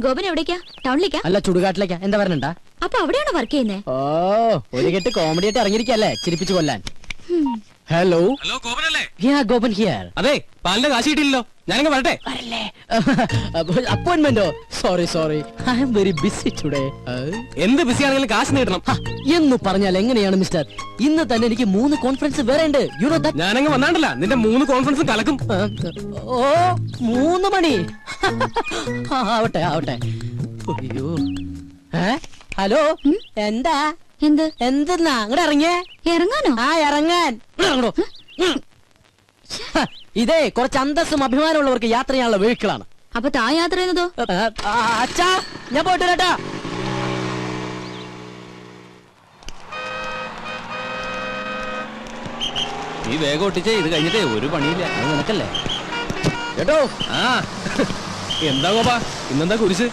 ഗോപൻ എവിടേക്കാ? ടൗണിലേക്കാ? അല്ല, ചുടുകാട്ടിലേക്കാ. എന്താ പറഞ്ഞാ? അപ്പൊ അവിടെയാണോ വർക്ക് ചെയ്യുന്നേ? ഓ, ഒരു കെട്ട് കോമഡി ആയിട്ട് ഇറങ്ങിയിരിക്കല്ലേ ചിരിപ്പിച്ചു കൊല്ലാൻ. ഹലോ ഹലോ, ഗോപനല്ലേ? ഗോപൻ ഹിയർ. അതെ, പാലിന്റെ കാശ് കിട്ടിയില്ലല്ലോ. ഞാനങ്ങ് വരട്ടെ. അപ്പോയിന്റ്മെന്റോ? Sorry I am very busy today. എന്ത് ബിസി ആണെങ്കിലും കാശ് നേടണം എന്ന് പറഞ്ഞാൽ എങ്ങനെയാണ് മിസ്റ്റർ? ഇന്ന് തന്നെ എനിക്ക് 3 കോൺഫറൻസ് വേറെ ഉണ്ട്. You know that. ഞാനങ്ങ് വന്നാണ്ടല്ല, നിന്റെ 3 കോൺഫറൻസും കലക്കും. ഓ, 3 മണി. ആവട്ടെ. അയ്യോ, ഹലോ, എന്താ? എന്തെന്നാ അങ്ങോട്ട് ഇറങ്ങിയേ? ഇറങ്ങാനോ? ഇറങ്ങാൻ. ഇതേ കുറച്ച് അന്തസ്സും അഭിമാനമുള്ളവർക്ക് യാത്ര ചെയ്യാനുള്ള വെഹിക്കിളാണ്. അപ്പൊ താ യാത്ര ചെയ്യുന്നതോ? അച്ഛാ, ഞാൻ പോയിട്ട് വരാട്ടാ. നീ വേഗം ഒട്ടിച്ചേ, ഇത് കഴിഞ്ഞിട്ടേ ഒരു പണിയില്ല. അത് നിനക്കല്ലേ കേട്ടോ. എന്താ ഗോപാ, ഇന്നെന്താ കുരിശ്?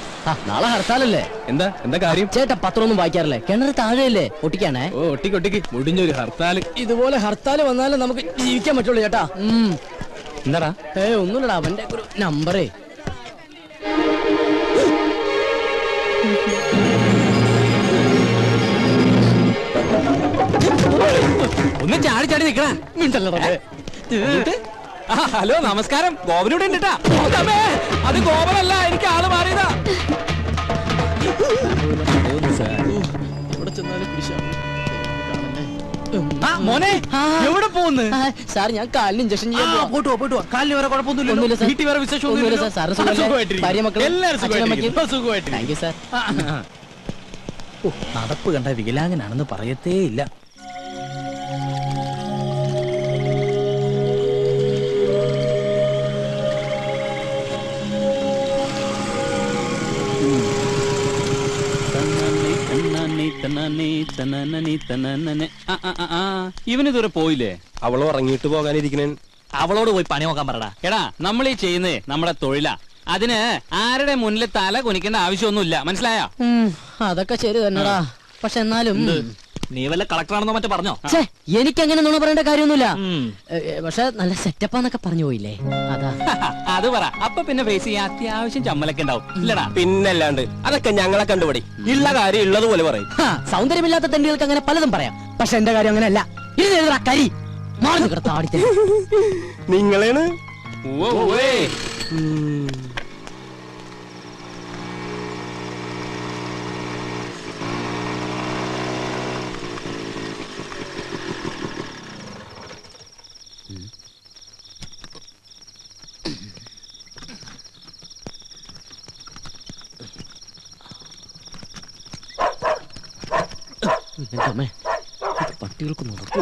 നാളെ ഹർത്താലല്ലേ? എന്താ കാര്യം? ചേട്ടാ പത്രമൊന്നും വായിക്കാറില്ലേ? കിണർ താഴെയല്ലേ? ഒട്ടിക്കാണേ. ഓ, ഒട്ടിക്ക് മുടിഞ്ഞൊരു ഹർത്താല്. ഇതുപോലെ ഹർത്താല് വന്നാലേ നമുക്ക് ജീവിക്കാൻ പറ്റുള്ളൂ ചേട്ടാ. എന്താടാ? ഒന്നുമില്ലടാ, അവന്റെ ഒരു നമ്പറേ. ഒന്ന് ചാടി നിക്കണ. ഹലോ, നമസ്കാരം. ഗോപനൂടെ ഉണ്ടിട്ടാ. അത് ഗോപനല്ല, എനിക്ക് ആള് മാറിയതാ. മോനെ, എവിടെ പോകുന്നു? സാർ, ഞാൻ കാലിന് ഇഞ്ചക്ഷൻ ചെയ്യാൻ പോയിട്ട് വാ. കാലിന് വേറെ കുഴപ്പമൊന്നുമില്ല. വീട്ടിൽ വേറെ വിശേഷമൊന്നുമില്ല. Thank you sir. നടപ്പ് കണ്ട വികലാംഗനാണെന്ന് പറയത്തേ ഇല്ല. ഇവനിതുവരെ പോയില്ലേ? അവളോ ഇറങ്ങിയിട്ട് പോകാനിരിക്കണേ. അവളോട് പോയി പണി നോക്കാൻ പറടാ. എടാ, നമ്മൾ ഈ ചെയ്യുന്നേ നമ്മുടെ തൊഴിലാ. അതിന് ആരുടെ മുന്നിൽ തല കുനിക്കേണ്ട ആവശ്യമൊന്നുമില്ല, മനസ്സിലായോ? അതൊക്കെ ശരി തന്നെടാ. പക്ഷെ എന്നാലും നീ വല്ല കളക്ടറാണെന്നോ മറ്റോ പറഞ്ഞോ? എനിക്കങ്ങനെ നുണ പറയേണ്ട കാര്യമൊന്നുമില്ല. പക്ഷെ നല്ല സെറ്റപ്പാന്നൊക്കെ പറഞ്ഞു പോയില്ലേ, അതാ. അത് പറ. അപ്പൊ പിന്നെ ഫേസ് ചെയ്യാൻ അത്യാവശ്യം ചമ്മലൊക്കെ ഉണ്ടാവും, ഇല്ലടാ? പിന്നല്ലാണ്ട്. അതൊക്കെ ഞങ്ങളെ കണ്ടുപിടി. ഉള്ള കാര്യം ഉള്ളതുപോലെ പറയും. സൗന്ദര്യമില്ലാത്ത തെണ്ടികൾക്ക് അങ്ങനെ പലതും പറയാം. പക്ഷെ എന്റെ കാര്യം അങ്ങനെയല്ല. ഇത് കരി മാറി കിടത്താടി. നിങ്ങളാണ്. പട്ടികൾക്ക് നടക്കൂ.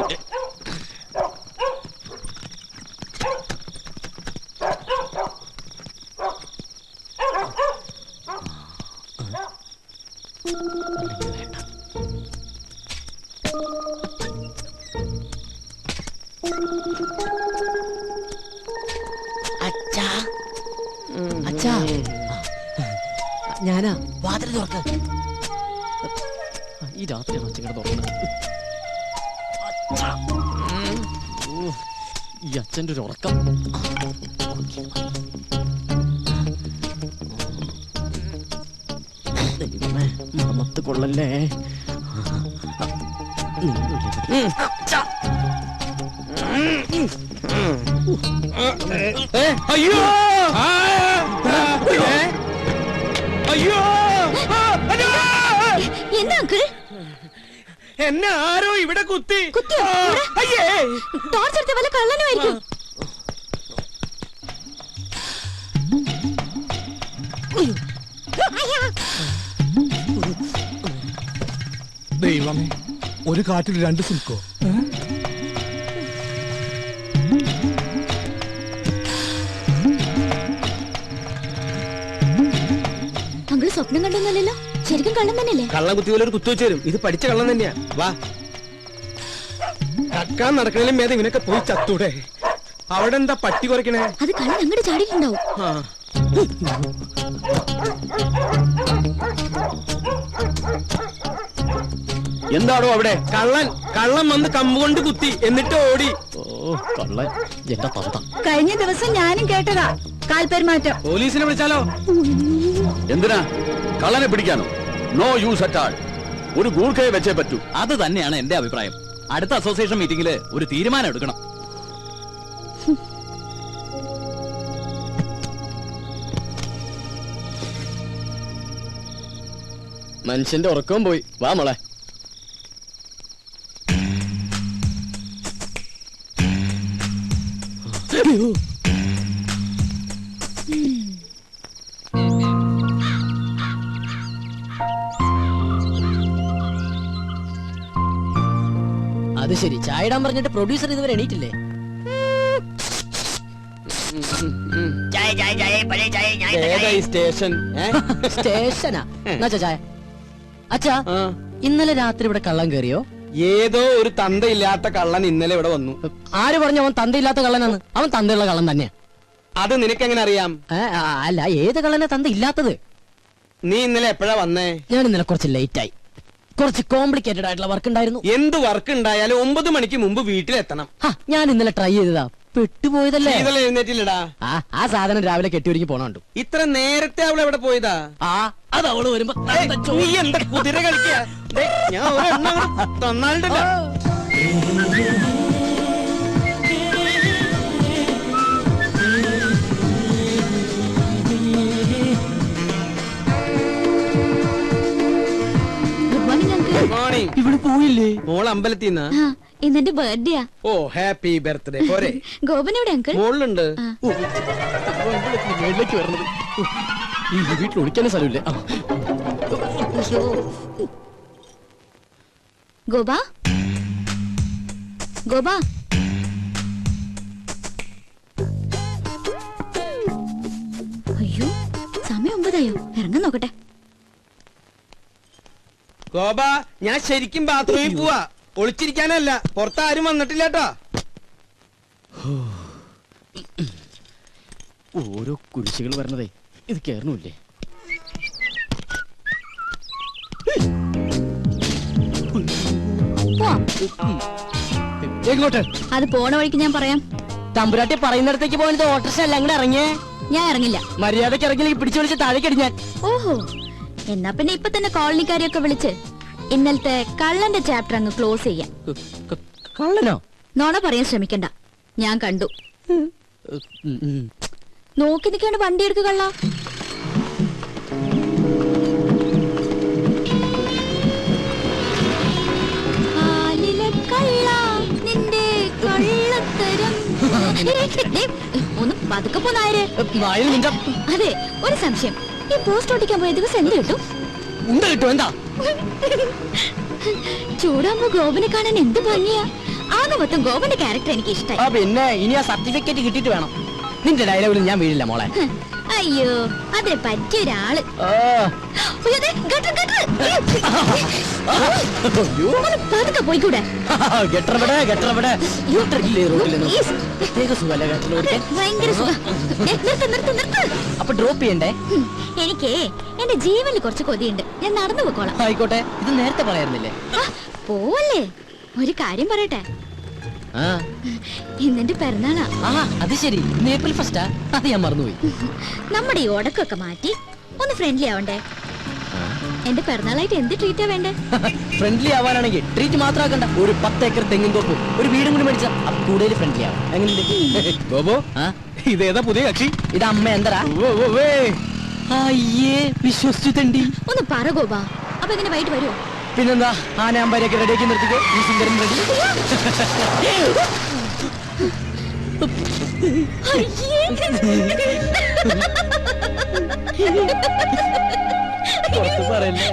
അച്ഛാ, ഞാനാ. വാതിൽ തുറക്ക്. ഈ രാത്രിയാണ് അച്ഛൻ തുറക്കുന്നത്. ഈ അച്ഛൻ്റെ ഒരു ഉറക്കം. മണത്ത് കൊള്ളല്ലേ. അയ്യോ, അയ്യോ, എന്താ അങ്കിൾ? എന്നെ ആരോ ഇവിടെ കുത്തി. ടോർച്ച് എടുത്ത വല്ല കള്ളനുമായിരിക്കും. ദൈവമേ, ഒരു കാട്ടിൽ 2 സിൽക്കോ? അങ്കിൾ സ്വപ്നം കണ്ടൊന്നല്ലോ, ശരിക്കും കള്ളം തന്നെയല്ലേ? കള്ളം കുത്തി പോലെ ഒരു കുത്തു വെച്ച് തരും. ഇത് പഠിച്ച കള്ളം തന്നെയാ. വാ, കക്കാൻ നടക്കണേലും മേധ ഇവനൊക്കെ പോയി ചത്തൂടെ. അവിടെ എന്താ പട്ടി കുറയ്ക്കണേ? അത് കള്ളൻ അങ്ങോട്ട് ചാടിയിട്ടുണ്ടാവും. എന്താണോ അവിടെ? കള്ളൻ വന്ന് കമ്പുകൊണ്ട് കുത്തി, എന്നിട്ട് ഓടി. കള്ള എന്റെ തന്ത. കഴിഞ്ഞ ദിവസം ഞാനും കേട്ടതാ കാൽപെരുമാറ്റം. പോലീസിനെ വിളിച്ചാലോ? എന്തിനാ? കള്ളനെ പിടിക്കാനോ? No use at all. ഒരു ഗൂർഖയെ വെച്ചേ പറ്റൂ. അത് തന്നെയാണ് എന്റെ അഭിപ്രായം. അടുത്ത അസോസിയേഷൻ മീറ്റിംഗില് ഒരു തീരുമാനം എടുക്കണം. മനുഷ്യന്റെ ഉറക്കവും പോയി. വാ മോളെ. അത് ശരി, ചായ ഇടാൻ പറഞ്ഞിട്ട് പ്രൊഡ്യൂസർ ഇതുവരെ എണീറ്റില്ലേ? ഏതാ ഈ സ്റ്റേഷൻ? സ്റ്റേഷനാ? എന്നാ ചായ. അച്ഛാ, ഇന്നലെ രാത്രി ഇവിടെ കള്ളം കയറിയോ? ഏതോ ഒരു തന്തയില്ലാത്ത കള്ളൻ ഇന്നലെ ഇവിടെ വന്നു. ആര് പറഞ്ഞു അവൻ തന്തയില്ലാത്ത കള്ളനാണ്? അവൻ തന്തയുള്ള കള്ളൻ തന്നെയാ. അത് നിനക്കെങ്ങനെ അറിയാം? അല്ല, ഏത് കള്ളനെ തന്ത ഇല്ലാത്തത്? നീ ഇന്നലെ എപ്പോഴാ വന്നേ? ഞാൻ ഇന്നലെ കുറച്ച് ലേറ്റ് ആയി. കുറച്ച് കോംപ്ലിക്കേറ്റഡ് ആയിട്ടുള്ള വർക്ക് ഉണ്ടായിരുന്നു. എന്ത് വർക്ക് ഉണ്ടായാലും 9 മണിക്ക് മുമ്പ് വീട്ടിലെത്തണം. ഞാൻ ഇന്നലെ ട്രൈ ചെയ്തതാ, പെട്ടുപോയതല്ലേ. ഇന്നലെ എഴുന്നേറ്റില്ലടാ. ആ സാധനം രാവിലെ കെട്ടിയൊരുങ്ങി പോണുണ്ട്. ഇത്ര നേരത്തെ അവൾ എവിടെ പോയതാ? അത് അവള് വരുമ്പോ നീ എന്താ കുതിര കളിക്കാ? ഞാൻ ഒരെണ്ണം അങ്ങട് തന്നാലുണ്ടല്ലോ. Good morning uncle. മോർണിംഗ്. ഇവിടെ പോയില്ലേ? മോൾ അമ്പലത്തിന്നാ? ഇന്നെന്റെ ബർത്ത്ഡേയാ. ഓ, ഹാപ്പി ബർത്ത്ഡേ. പോരെ? ഗോപൻ എവിടെ അങ്കിൾ? മോളിലുണ്ട്. മേളിലേക്ക് വരണത്. ഈ വീട്ടിൽ ഒളിക്കാനും സ്ഥലമില്ലേ? ഗോപ, ഗോപ. അയ്യോ, സമയം 9 ഇറങ്ങാൻ നോക്കട്ടെ. ഗോപ, ഞാൻ ശരിക്കും ബാത്റൂമിൽ പോവാ. ഒളിച്ചിരിക്കാനല്ല. പുറത്ത് ആരും വന്നിട്ടില്ല കേട്ടോ. ഓരോ കുരിശുകൾ വരണതേ ഇത് കേറണില്ലേ? എങ്ങോട്ട്? അത് പോണ വഴിക്ക് ഞാൻ പറയാം. തമ്പുരാട്ടി പറയുന്നിടത്തേക്ക് പോയത് ഓട്ടർഷ അല്ല, അങ്ങോട്ട് ഇറങ്ങിയേ. ഞാൻ ഇറങ്ങില്ല. മര്യാദക്ക് ഇറങ്ങിയില്ലെങ്കിൽ പിടിച്ചു വിളിച്ച് താഴേക്ക് അടിഞ്ഞാൻ. ഓഹോ, എന്നാ പിന്നെ ഇപ്പൊ തന്നെ കോളനിക്കാരെയൊക്കെ വിളിച്ച് ഇന്നലത്തെ കള്ളന്റെ ചാപ്റ്റർ അങ്ങ് ക്ലോസ് ചെയ്യാം. കള്ളനോ? നോണ പറയാൻ ശ്രമിക്കണ്ട, ഞാൻ കണ്ടു. നോക്കി നിൽക്കാണ്ട് വണ്ടി എടുക്കുക കള്ള. നിന്റെ കള്ളത്തരം. ഒന്ന് പതുക്കെ പോന്നായര്. അതെ, ഒരു സംശയം. ഈ പോസ്റ്റ് ഓടിക്കാൻ പോയ ദിവസം എന്ത് കിട്ടും? ഉണ്ട് കിട്ടും. എന്താ? ചൂടാകുമ്പോ ഗോപനെ കാണാൻ എന്ത് ഭംഗിയാ. ആകെ മൊത്തം ഗോപന്റെ ക്യാരക്ടർ എനിക്ക് ഇഷ്ടമായി. പിന്നെ ഇനി ആ സർട്ടിഫിക്കറ്റ് കിട്ടിയിട്ട് വേണം. നിന്റെ ഡയലോഗിൽ ഞാൻ വീഴില്ല മോളെ. അയ്യോ, അതിന് പറ്റിയ ഒരാള്. പതുക്കെ പോയിക്കൂടെ? ഭയങ്കര സുഖം. അപ്പൊ ഡ്രോപ്പ് ചെയ്യണ്ടേ? എനിക്ക് എന്റെ ജീവനിൽ കുറച്ച് കൊതിയുണ്ട്. ഞാൻ നടന്നു പോയിക്കോളാം. ആയിക്കോട്ടെ. ഇത് നേരത്തെ പറയായിരുന്നില്ലേ? പോവല്ലേ? ഒരു കാര്യം പറയട്ടെ, ഇന്നെന്റെ പിറന്നാളാ. അത് ശരി, ഏപ്രിൽ ഫസ്റ്റാ? അത് ഞാൻ മറന്നുപോയി. നമ്മുടെ ഈ ഉടക്കൊക്കെ മാറ്റി ഒന്ന് ഫ്രണ്ട്ലി ആവണ്ടേ? എന്റെ പിറന്നാളായിട്ട് എന്ത് ട്രീറ്റാ വേണ്ടേ? ഫ്രണ്ട്ലി ആവാനാണെങ്കിൽ ട്രീറ്റ് മാത്രം ആക്കണ്ട. ഒരു 10 ഏക്കർ തെങ്ങിൻ തോപ്പ്, ഒരു വീടും കൂടി മേടിച്ചാ കൂടുതൽ ഫ്രണ്ട്ലി ആവും. എങ്ങനെയുണ്ട് ഗോപോ? ഇതേതാ പുതിയ കക്ഷി? ഇത് അമ്മ എന്തരാ? അയ്യേ, വിശ്വസിച്ചു തണ്ടി. ഒന്ന് പറ ഗോപ. അപ്പൊ എങ്ങനെ വൈകിട്ട് വരുമോ? പിന്നെന്താ, ആനയാമ്പാരൊക്കെ റെഡിയാക്കി നിർത്തിക്കോ. ഈ സുന്ദരൻ റെഡി. പുറത്ത് പറയല്ലേ.